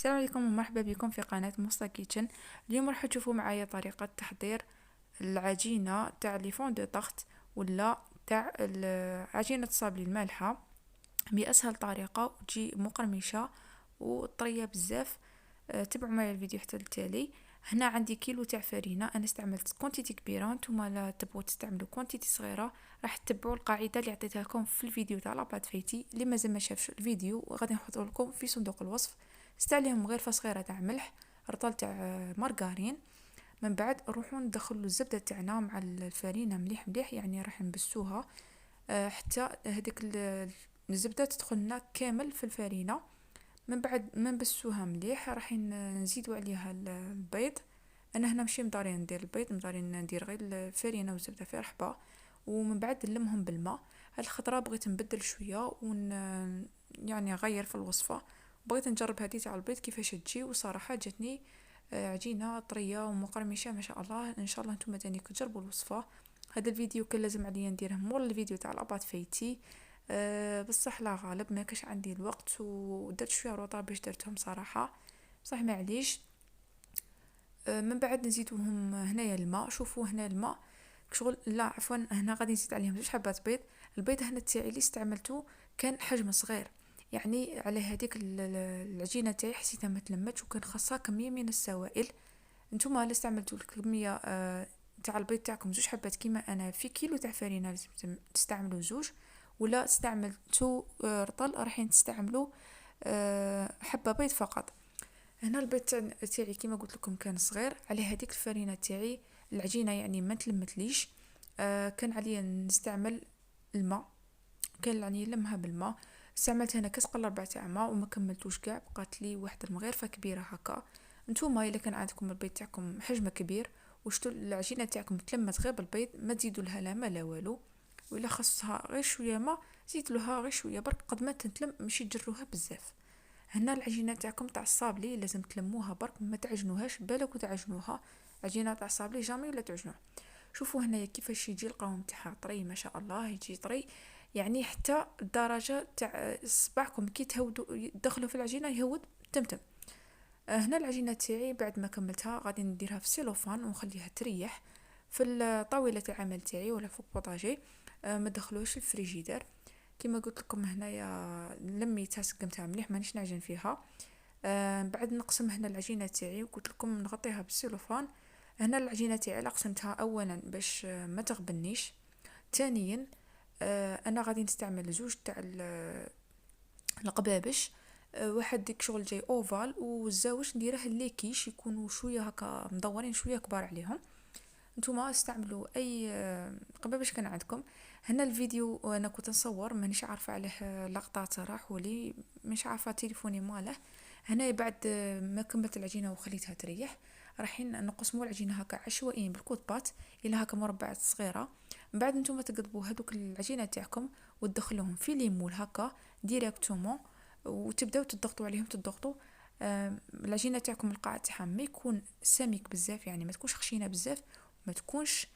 السلام عليكم ومرحبا بكم في قناة موسى كيتشن. اليوم راح تشوفوا معايا طريقة تحضير العجينة تاع لي فون دو طاخت ولا تاع عجينة الصابلي المالحة بأسهل طريقة وتجي مقرمشة وطرية بزاف. تبعوا معايا الفيديو حتى التالي. هنا عندي كيلو تاع فرينة، انا استعملت كونتيتي كبيره، نتوما لا تبغوا تستعملوا كونتيتي صغيره راح تتبعوا القاعده اللي عطيتها لكم في الفيديو تاع لاباط فايتي. اللي مازال ما شافش الفيديو غادي نحط لكم في صندوق الوصف. استعليهم غير صغيره تاع ملح، رطل تاع مارغرين. من بعد نروحوا ندخلوا الزبده تاعنا مع الفرينه مليح مليح، يعني راح نبسوها حتى هذيك الزبده تدخل لنا كامل في الفرينه. من بعد ما نبسوها مليح راح نزيدوا عليها البيض. انا هنا ماشي مدارين ندير البيض، مدارين ندير غير الفرينه والزبده في رحبه، ومن بعد نلمهم بالماء. هاد الخطره بغيت نبدل شويه يعني غير في الوصفه. بغيت نجرب هذه تاع البيض كيفاش تجي، وصراحه جاتني عجينه طريه ومقرمشه ما شاء الله. ان شاء الله نتوما تاني تجربوا الوصفه. هذا الفيديو كان لازم عليا نديره مور الفيديو تاع الاباط فايتي. بصح لا غالب ما كاش عندي الوقت ودرت شويه روطه باش درتهم صراحه، بصح معليش. من بعد نزيدوهم هنايا الماء. شوفوا هنا الماء شغل، لا عفوا هنا غادي نزيد عليهم زوج حبات بيض. البيض هنا تاعي اللي استعملته كان حجم صغير، يعني على هذيك العجينه تاعي حسيتها ما تلمتش وكان خاصها كميه من السوائل. نتوما الا استعملتوا الكميه تاع البيض تاعكم زوج حبات كيما انا في كيلو تاع فرينه لازم تستعملوا زوج، ولا استعملتوا رطل راح تستعملوا حبه بيض فقط. هنا البيض تاعي كيما قلت لكم كان صغير على هذيك الفرينه تاعي، العجينه يعني ما تلمتليش. كان عليا نستعمل الماء، كان يعني لمها بالماء. استعملت هنا كاس قل ربع تاع ماء وما كملتوش كاع، بقات لي واحد المغرفه كبيره هكا. نتوما الا كان عندكم البيض تاعكم حجمه كبير وشتو العجينه تاعكم تلمت غير بالبيض، ما تزيدوا لها لا ما لا والو. وإلا خصها غير شويه ما زيد لها غير شويه برك قد ما تتلم، ماشي تجروها بزاف. هنا العجينه تاعكم تاع الصابلي لازم تلموها برك، ما تعجنوهاش، بالك وتعجنوها. عجينه تاع الصابلي جامي ولا تعجنوها. شوفوا هنايا كيفاش يجي القوام تاعها طري ما شاء الله، يجي طري يعني حتى الدرجه تاع صباعكم كي تهودوا تدخلوا في العجينه يهود تمتم. هنا العجينه تاعي بعد ما كملتها غادي نديرها في سيلوفان ونخليها تريح في الطاوله تاع العمل تاعي ولا فوق بوطاجي. ما دخلوش الفريجيدير. كما قلت لكم هنايا لميتها سقمتها مليح مانيش نعجن فيها. بعد نقسم هنا العجينه تاعي وقلت لكم نغطيها بالسيلوفان. هنا العجينه تاعي قسمتها اولا باش ما تغبنيش. ثانيا انا غادي نستعمل زوج تاع القبابش. واحد ديك شغل جاي اوفال والزاوج نديره ليكيش يكونوا شويه هكا مدورين شويه كبار عليهم. نتوما استعملوا اي قبابش كان عندكم. هنا الفيديو انا كنت نصور مانيش عارفه عليه لقطات راحوا لي، مش عارفه تليفوني ماله. هنا بعد ما كملت العجينه وخليتها تريح رايحين نقسموا العجينه هكا عشوائيا بالكوت بات الى هكا مربعات صغيره. من بعد نتوما تقلبوا هذوك العجينه تاعكم وتدخلوهم في ليمول هكا ديريكتومون، وتبداو تضغطوا عليهم تضغطوا. العجينه تاعكم القاع تاعها ما يكون سميك بزاف، يعني ما تكونش خشينه بزاف، ما تكونش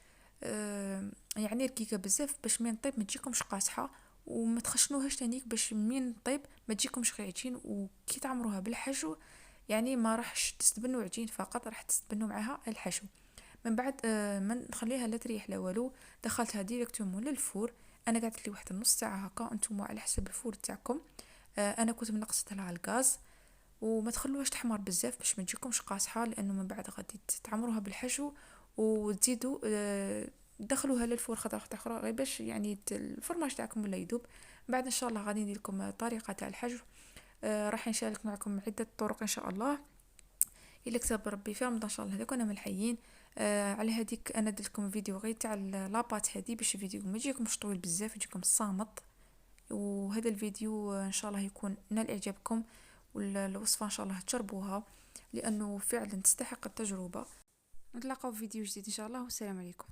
يعني ركيكه بزاف باش مين طيب ما تجيكمش قاصحه، وما تخشنوهاش تانيك باش مين طيب ما تجيكمش عجين. وكي تعمروها بالحشو يعني ما راحش تستبنوا عجين فقط، راح تستبنوا معها الحشو. من بعد ما نخليها لا تريح لا والو، دخلتها ديريكتومون للفور. انا قعدت لي واحد نص ساعه هكا، انتم على حسب الفور تاعكم. انا كنت منقصتها على الغاز. وما تخلوهاش تحمر بزاف باش ما تجيكمش قاصحه، لانه من بعد غادي تعمروها بالحشو وتزيدوا دخلوها للفور خطره اخرى غير باش يعني الفرماج تاعكم ولا يذوب. بعد ان شاء الله غادي ندير لكم طريقه تاع الحشو. راح نشارك معكم عده طرق ان شاء الله الا كتب ربي في رمضان ان شاء الله هذا كنا ملحيين. على هذيك انا درت لكم فيديو غير تاع لاباط هذه باش الفيديو ما يجيكمش طويل بزاف، يجيكم صامت. وهذا الفيديو ان شاء الله يكون نال اعجابكم، والوصفه ان شاء الله تجربوها لانه فعلا تستحق التجربه. نتلاقاو في فيديو جديد ان شاء الله، والسلام عليكم.